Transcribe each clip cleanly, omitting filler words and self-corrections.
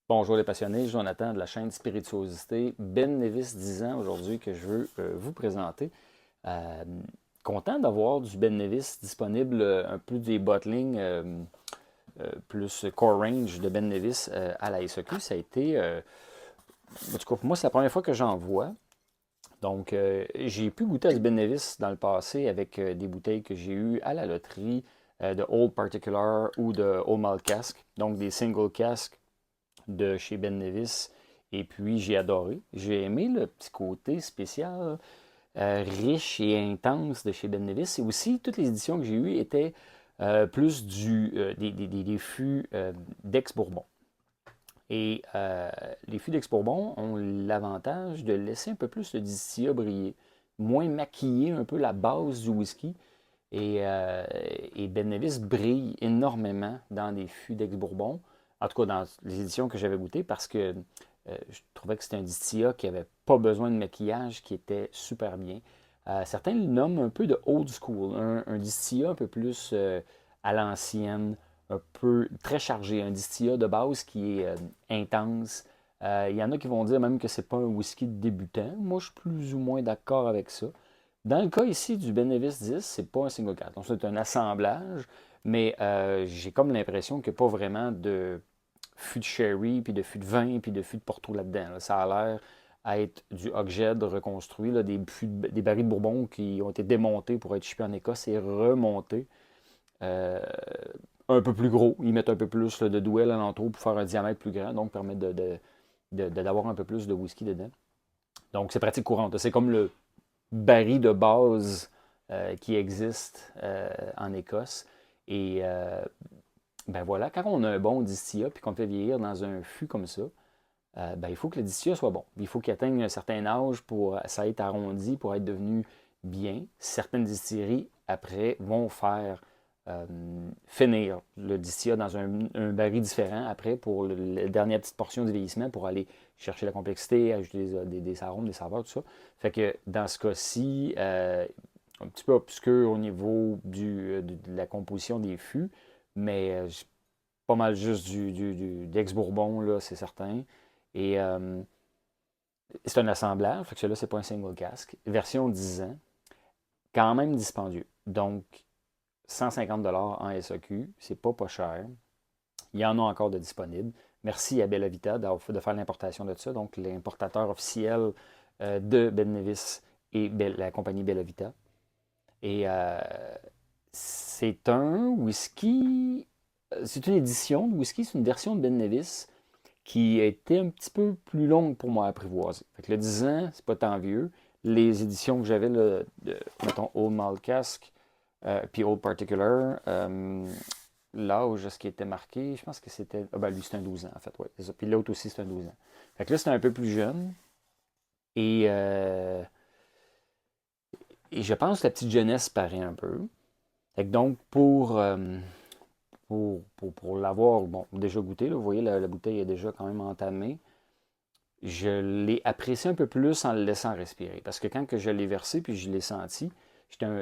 Bonjour les passionnés, Jonathan de la chaîne Spirituosité, Ben Nevis 10 ans aujourd'hui que je veux vous présenter. Euh, Content d'avoir du Ben Nevis disponible, un peu des bottling plus core range de Ben Nevis à la SAQ. Ça a été, en tout cas pour moi, c'est la première fois que j'en vois. Donc, j'ai pu goûter à du Ben Nevis dans le passé avec des bouteilles que j'ai eues à la loterie de Old Particular ou de Old Malt Cask, donc des single casks de chez Ben Nevis. Et puis, j'ai adoré. J'ai aimé le petit côté spécial, riche et intense de chez Ben Nevis. Et aussi, toutes les éditions que j'ai eues étaient plus des fûts d'ex-Bourbon. Et les fûts d'ex-Bourbon ont l'avantage de laisser un peu plus le distillat briller, moins maquiller un peu la base du whisky. Et Ben Nevis brille énormément dans les fûts d'ex-Bourbon, en tout cas dans les éditions que j'avais goûtées, parce que je trouvais que c'était un distillat qui n'avait pas besoin de maquillage, qui était super bien. Certains le nomment un peu de old school, un distillat un peu plus à l'ancienne, un peu très chargé, un distillat de base qui est intense. Il y en a qui vont dire même que c'est pas un whisky de débutant. Moi, je suis plus ou moins d'accord avec ça. Dans le cas ici du Ben Nevis 10, c'est pas un single cast. Donc, c'est un assemblage, mais j'ai comme l'impression qu'il n'y a pas vraiment de fût de sherry, puis de fût de vin, puis de fût de Porto là-dedans. Là. Ça a l'air à être du Hogshead reconstruit, là, des barils de Bourbon qui ont été démontés pour être shippés en Écosse et remontés. Euh, un peu plus gros. Ils mettent un peu plus là, de douelle alentour pour faire un diamètre plus grand, donc permettre d'avoir un peu plus de whisky dedans. Donc, c'est pratique courante. C'est comme le baril de base qui existe en Écosse. Et ben voilà, quand on a un bon distillat puis qu'on le fait vieillir dans un fût comme ça, ben, il faut que le distillat soit bon. Il faut qu'il atteigne un certain âge pour ça être arrondi, pour être devenu bien. Certaines distilleries, après, vont faire euh, finir le distillat dans un baril différent après pour la dernière petite portion du vieillissement pour aller chercher la complexité, ajouter des arômes, des saveurs, tout ça. Fait que dans ce cas-ci, un petit peu obscur au niveau de la composition des fûts, mais pas mal juste d'ex-bourbon, là, c'est certain. Et c'est un assemblage, fait que celui-là, c'est pas un single cask. Version 10 ans, quand même dispendieux. Donc, 150 $ en SAQ, c'est pas cher. Il y en a encore de disponibles. Merci à Bella Vita de faire l'importation de ça. Donc, l'importateur officiel de Ben Nevis et la compagnie Bella Vita. Et c'est un whisky, c'est une édition de whisky, c'est une version de Ben Nevis qui a été un petit peu plus longue pour moi à apprivoiser. Fait que le 10 ans, c'est pas tant vieux. Les éditions que j'avais, là, mettons, Old Malt Cask, puis Old Particular, l'âge, ce qui était marqué, je pense que c'était. Ah ben lui, c'est un 12 ans, en fait, ouais, c'est ça. Puis l'autre aussi, c'est un 12 ans. Fait que là, c'était un peu plus jeune. Et, euh, et je pense que la petite jeunesse paraît un peu. Fait que donc, pour l'avoir bon, déjà goûté, là, vous voyez, la bouteille est déjà quand même entamée. Je l'ai apprécié un peu plus en le laissant respirer. Parce que quand que je l'ai versé puis je l'ai senti,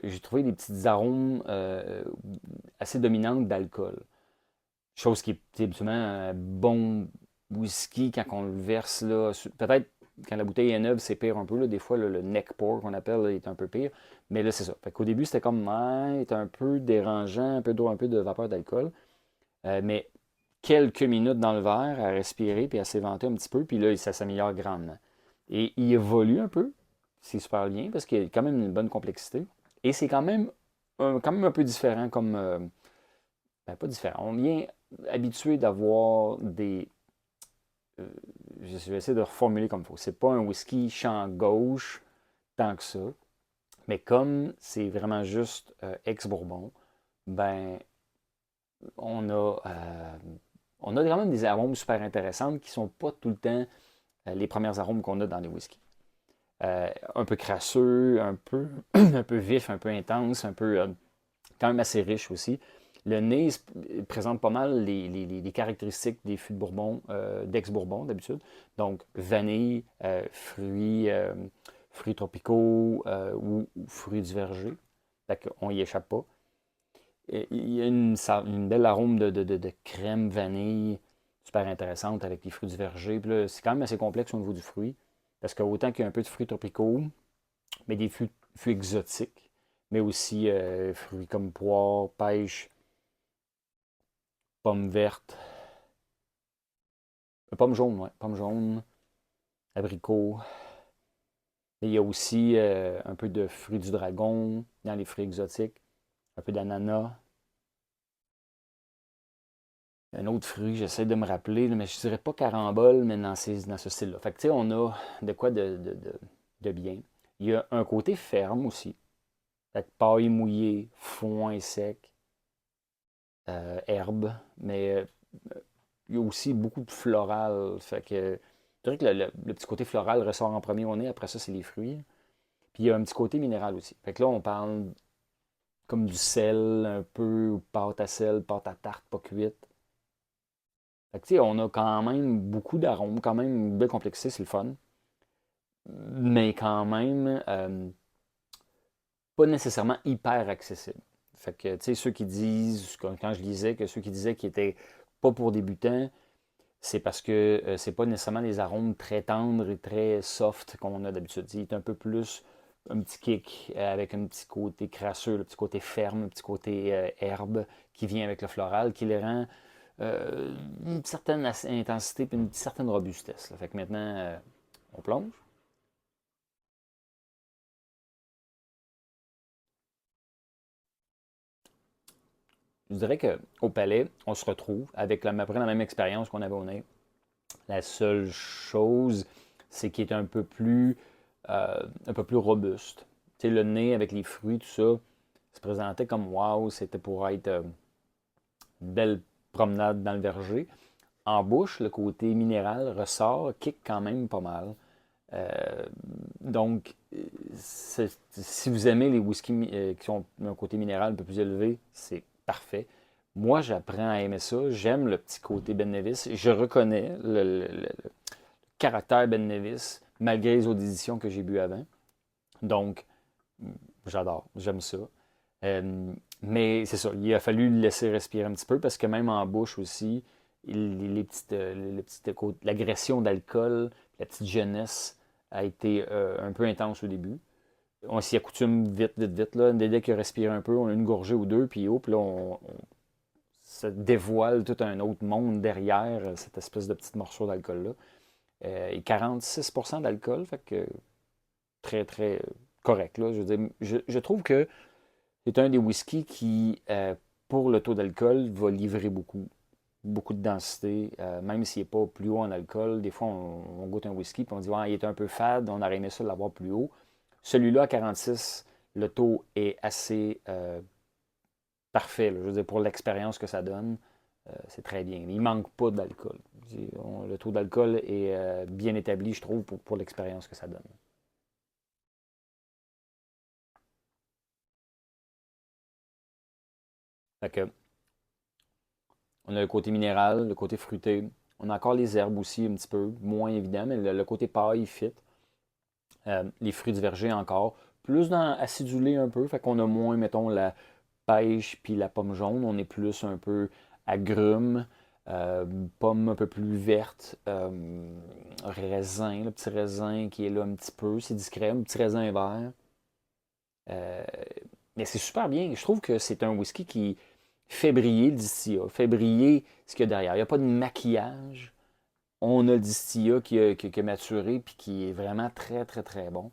j'ai trouvé des petits arômes assez dominantes d'alcool. Chose qui est absolument un bon whisky quand on le verse. Là, peut-être quand la bouteille est neuve, c'est pire un peu. Là. Des fois, le neck pour qu'on appelle là, est un peu pire. Mais là, c'est ça. Fait qu'au début, c'était comme est un peu dérangeant, un peu de vapeur d'alcool. Mais quelques minutes dans le verre à respirer puis à s'éventer un petit peu, puis là, ça s'améliore grandement. Et il évolue un peu, c'est super bien, parce qu'il y a quand même une bonne complexité. Et c'est quand même un peu différent comme. Ben, pas différent. On vient habitué d'avoir des. euh, je vais essayer de reformuler comme il faut. C'est pas un whisky champ gauche tant que ça, mais comme c'est vraiment juste ex-bourbon, ben on a, euh, on a quand même des arômes super intéressantes qui ne sont pas tout le temps les premiers arômes qu'on a dans les whiskies. Un peu crasseux, un peu vif, un peu intense, un peu quand même assez riche aussi. Le nez présente pas mal les caractéristiques des fûts de Bourbon, d'ex-Bourbon d'habitude. Donc vanille, fruits tropicaux ou fruits du verger. On n'y échappe pas. Et il y a une belle arôme de crème vanille. super intéressante avec les fruits du verger. Puis là, c'est quand même assez complexe au niveau du fruit. Parce qu'autant qu'il y a un peu de fruits tropicaux, mais des fruits exotiques, mais aussi fruits comme poire, pêche, pommes vertes, pommes jaunes, ouais, pommes jaunes, abricots. Et il y a aussi un peu de fruits du dragon dans les fruits exotiques, un peu d'ananas. Un autre fruit, j'essaie de me rappeler, mais je dirais pas carambole, mais dans ce style-là. Fait que tu sais, on a de quoi de bien. Il y a un côté ferme aussi. Fait que paille mouillée, foin sec, herbe, mais il y a aussi beaucoup de floral. Fait que je dirais que le petit côté floral ressort en premier au nez, après ça, c'est les fruits. Puis il y a un petit côté minéral aussi. Fait que là, on parle comme du sel, un peu, ou pâte à sel, pâte à tarte, pas cuite. Fait que tu sais, on a quand même beaucoup d'arômes, quand même bien complexé, c'est le fun. Mais quand même, pas nécessairement hyper accessible. Fait que, tu sais, ceux qui disent, quand je lisais, que ceux qui disaient qu'ils étaient pas pour débutants, c'est parce que c'est pas nécessairement des arômes très tendres et très soft qu'on a d'habitude. Il est un peu plus un petit kick avec un petit côté crasseux, le petit côté ferme, un petit côté herbe qui vient avec le floral, qui les rend une certaine intensité et une certaine robustesse. Là. Fait que maintenant, on plonge. Je dirais qu'au palais, on se retrouve avec à peu près la même expérience qu'on avait au nez. La seule chose, c'est qu'il est un peu plus robuste. Tu sais, le nez avec les fruits, tout ça, se présentait comme wow, c'était pour être une belle promenade dans le verger. En bouche, le côté minéral ressort, kick quand même pas mal. Euh, donc, si vous aimez les whiskies qui ont un côté minéral un peu plus élevé, c'est parfait. Moi, j'apprends à aimer ça. J'aime le petit côté Ben Nevis. Je reconnais le caractère Ben Nevis, malgré les autres éditions que j'ai bu avant. Donc, j'adore, j'aime ça. Euh, mais c'est ça, il a fallu le laisser respirer un petit peu parce que même en bouche aussi, l'agression d'alcool, la petite jeunesse a été un peu intense au début. On s'y accoutume vite, vite, vite. Là. Dès qu'il respire un peu, on a une gorgée ou deux, puis hop, là, on se dévoile tout un autre monde derrière cette espèce de petit morceau d'alcool-là. Et 46% d'alcool, fait que très, très correct. Là. Je veux dire, je trouve que c'est un des whiskies qui, pour le taux d'alcool, va livrer beaucoup. Beaucoup de densité, même s'il n'est pas plus haut en alcool. Des fois, on goûte un whisky et on dit ouais, il est un peu fade, on aurait aimé ça l'avoir plus haut. Celui-là, à 46, le taux est assez parfait. Là. Je veux dire, pour l'expérience que ça donne, c'est très bien. Il ne manque pas d'alcool. Le taux d'alcool est bien établi, je trouve, pour l'expérience que ça donne. Fait que, on a le côté minéral, le côté fruité. On a encore les herbes aussi, un petit peu, moins évident, mais le côté paille, fit. Les fruits du verger encore. Plus dans acidulé un peu, fait qu'on a moins, mettons, la pêche puis la pomme jaune. On est plus un peu agrumes, pomme un peu plus verte, raisin, le petit raisin qui est là un petit peu, c'est discret, un petit raisin vert. Euh, mais c'est super bien. Je trouve que c'est un whisky qui fait briller le distillat, fait briller ce qu'il y a derrière. Il n'y a pas de maquillage. On a le distillat qui a maturé puis qui est vraiment très, très, très bon.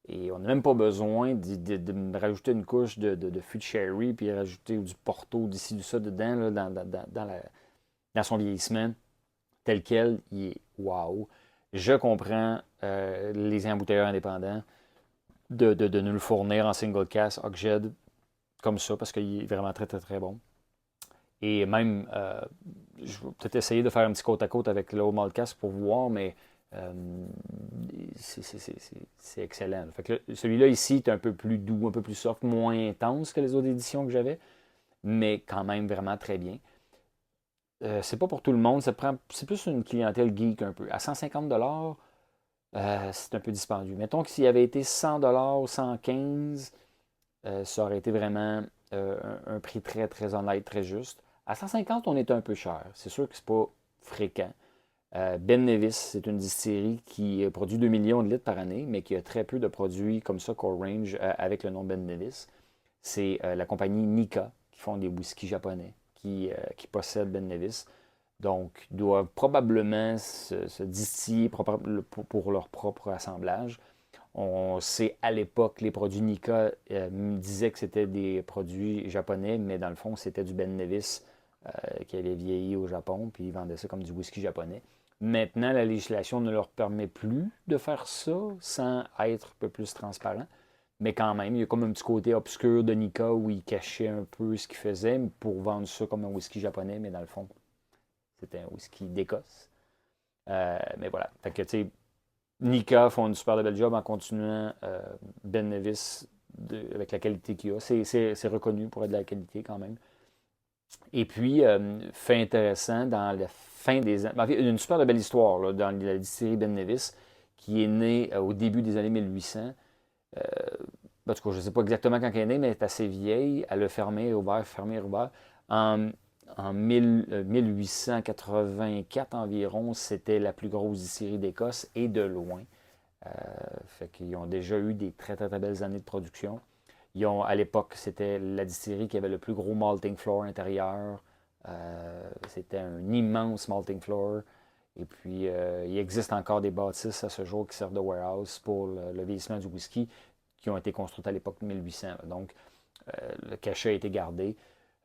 Et on n'a même pas besoin de rajouter une couche de fût de sherry puis rajouter du porto d'ici, du ça dedans, là, dans son vieillissement. Tel quel, il est wow. Je comprends les embouteilleurs indépendants de nous le fournir en single cast Oxjed comme ça parce qu'il est vraiment très, très, très bon. Et même, je vais peut-être essayer de faire un petit côte à côte avec le Old Maltcast pour voir, mais euh, c'est excellent. Fait que celui-là ici est un peu plus doux, un peu plus soft, moins intense que les autres éditions que j'avais, mais quand même vraiment très bien. C'est pas pour tout le monde, c'est plus une clientèle geek un peu. À 150 c'est un peu dispendieux. Mettons que s'il avait été 100 ou 115, ça aurait été vraiment un prix très, très honnête, très juste. À 150, on est un peu cher. C'est sûr que c'est pas fréquent. Ben Nevis, c'est une distillerie qui produit 2 millions de litres par année, mais qui a très peu de produits comme ça core range avec le nom Ben Nevis. C'est la compagnie Nikka qui font des whiskies japonais, qui possède Ben Nevis. Donc, doivent probablement se distiller pour leur propre assemblage. On sait à l'époque, les produits Nikka disaient que c'était des produits japonais, mais dans le fond, c'était du Ben Nevis qui avait vieilli au Japon, puis ils vendaient ça comme du whisky japonais. Maintenant, la législation ne leur permet plus de faire ça sans être un peu plus transparent. Mais quand même, il y a comme un petit côté obscur de Nikka où ils cachaient un peu ce qu'ils faisaient pour vendre ça comme un whisky japonais, mais dans le fond, c'était un whisky d'Écosse. Mais voilà. Fait que, tu sais, Nikka font une super belle job en continuant Ben Nevis avec la qualité qu'il a. C'est reconnu pour être de la qualité quand même. Et puis, fait intéressant, dans la fin des années. En fait, une super belle histoire là, dans la distillerie Ben Nevis qui est née au début des années 1800. En tout cas, je ne sais pas exactement quand elle est née, mais elle est assez vieille. Elle a fermé et ouvert. En, en 1884 environ, c'était la plus grosse distillerie d'Écosse et de loin. Fait qu'ils ont déjà eu des très, très, très belles années de production. À l'époque, c'était la distillerie qui avait le plus gros malting floor intérieur. C'était un immense malting floor. Et puis, il existe encore des bâtisses à ce jour qui servent de warehouse pour le vieillissement du whisky qui ont été construites à l'époque de 1800. Donc, le cachet a été gardé.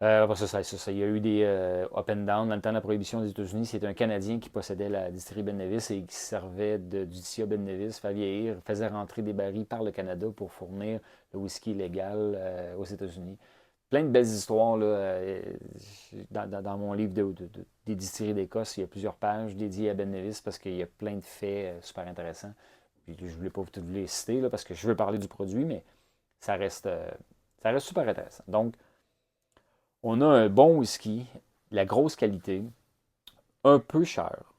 Il y a eu des up and down. Dans le temps de la prohibition des États-Unis, c'était un Canadien qui possédait la distillerie Ben Nevis et qui servait du Tia Ben Nevis, fait vieillir, faisait rentrer des barils par le Canada pour fournir le whisky légal aux États-Unis. Plein de belles histoires là, dans mon livre des distilleries d'Écosse. Il y a plusieurs pages dédiées à Ben Nevis parce qu'il y a plein de faits super intéressants. Puis, je ne voulais pas tous les citer là, parce que je veux parler du produit, mais ça reste, ça reste super intéressant. Donc, on a un bon whisky, la grosse qualité, un peu cher,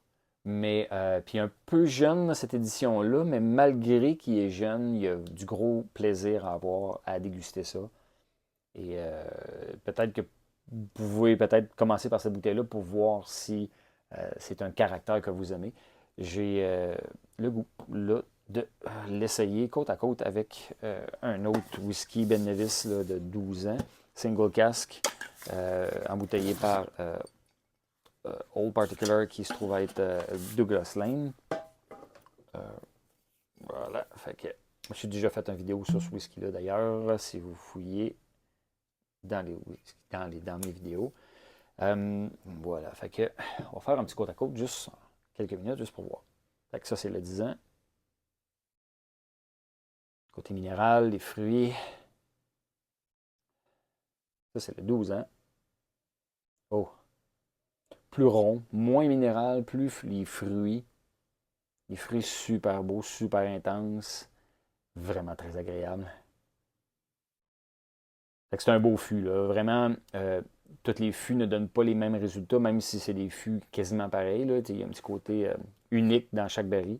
mais puis un peu jeune cette édition-là, mais malgré qu'il est jeune, il y a du gros plaisir à avoir à déguster ça. Et peut-être que vous pouvez peut-être commencer par cette bouteille-là pour voir si c'est un caractère que vous aimez. J'ai le goût là, de l'essayer côte à côte avec un autre whisky Ben Nevis là, de 12 ans, single cask, embouteillé par Old Particular qui se trouve être Douglas Lane. Voilà, fait que je suis déjà fait une vidéo sur ce whisky-là d'ailleurs, si vous fouillez dans mes vidéos. Voilà, fait que on va faire un petit côte à côte, juste quelques minutes, juste pour voir. Fait que ça, c'est le 10 ans. Côté minéral, les fruits. Ça, c'est le 12 ans. Oh, plus rond, moins minéral, plus les fruits. Les fruits super beaux, super intenses. Vraiment très agréable. Fait que c'est un beau fût, là. Vraiment, tous les fûts ne donnent pas les mêmes résultats, même si c'est des fûts quasiment pareils. Là. Il y a un petit côté unique dans chaque baril.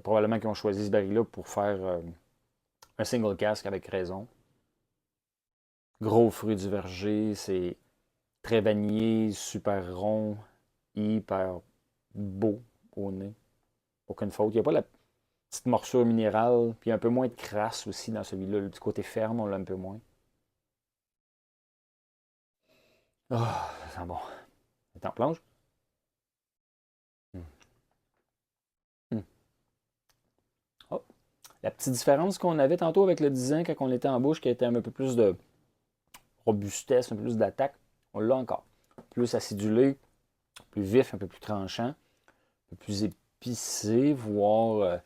Probablement qu'ils ont choisi ce baril-là pour faire un single cask avec raison. Gros fruit du verger, c'est très vanillé, super rond, hyper beau au nez. Aucune faute. Il n'y a pas la petite morsure minérale, puis un peu moins de crasse aussi dans celui-là. Le petit côté ferme, on l'a un peu moins. Ah, ça sent bon. C'est en plonge. Mm. Mm. Oh. La petite différence qu'on avait tantôt avec le 10 ans quand on était en bouche, qui était un peu plus de robustesse, un peu plus d'attaque, on l'a encore. Plus acidulé, plus vif, un peu plus tranchant, un peu plus épicé, voire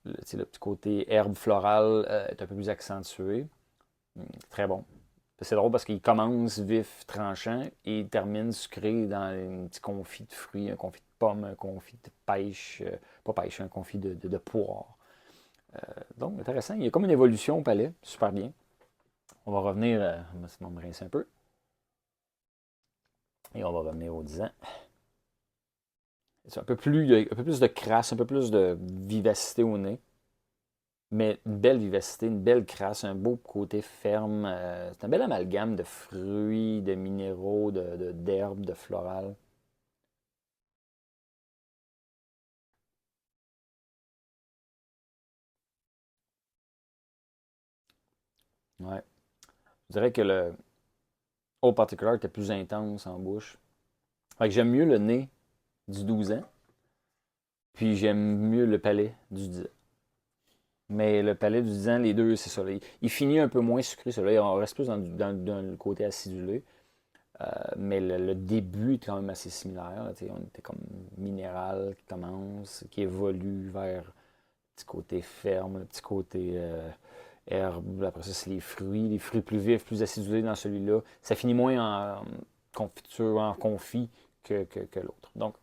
le petit côté herbe florale est un peu plus accentué. Très bon. C'est drôle parce qu'il commence vif, tranchant et il termine sucré dans un petit confit de fruits, un confit de pommes, un confit de pêche, pas pêche, un confit de poire. Donc, intéressant. Il y a comme une évolution au palais, super bien. On va revenir, on va me rincer un peu. Et on va revenir au 10 ans. C'est un peu plus de crasse, un peu plus de vivacité au nez. Mais une belle vivacité, une belle crasse, un beau côté ferme. C'est un bel amalgame de fruits, de minéraux, d'herbes, de floral. Ouais. Je dirais que le Old Particular était plus intense en bouche. Fait que j'aime mieux le nez du 12 ans, puis j'aime mieux le palais du 10 ans. Mais le palais du 10 ans, les deux, c'est ça. Il finit un peu moins sucré, celui-là. On reste plus dans le côté acidulé. Mais le début est quand même assez similaire. Là, on était comme minéral qui commence, qui évolue vers le petit côté ferme, le petit côté herbe. Après ça, c'est les fruits plus vifs, plus acidulés dans celui-là. Ça finit moins en confiture, en confit que l'autre. Donc,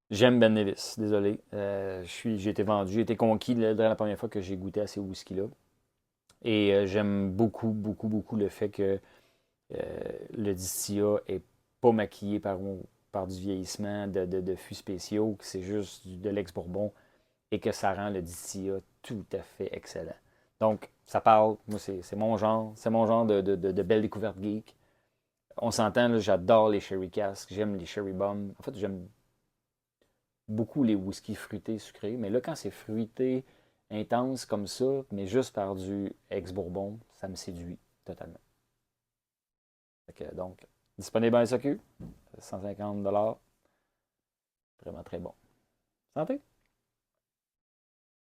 j'aime Ben Nevis, désolé. J'ai été vendu, j'ai été conquis la première fois que j'ai goûté à ces whisky-là. Et j'aime beaucoup, beaucoup, beaucoup le fait que le distillat est pas maquillé par du vieillissement de fûts spéciaux, que c'est juste de l'ex-bourbon et que ça rend le distillat tout à fait excellent. Donc, ça parle, moi, c'est mon genre de belle découverte geek. On s'entend, là, j'adore les sherry casks, j'aime les sherry bombs. En fait, j'aime beaucoup les whiskies fruités, sucrés, mais là, quand c'est fruité, intense comme ça, mais juste par du ex-bourbon, ça me séduit totalement. Donc, disponible en SAQ, 150 $, vraiment très bon. Santé!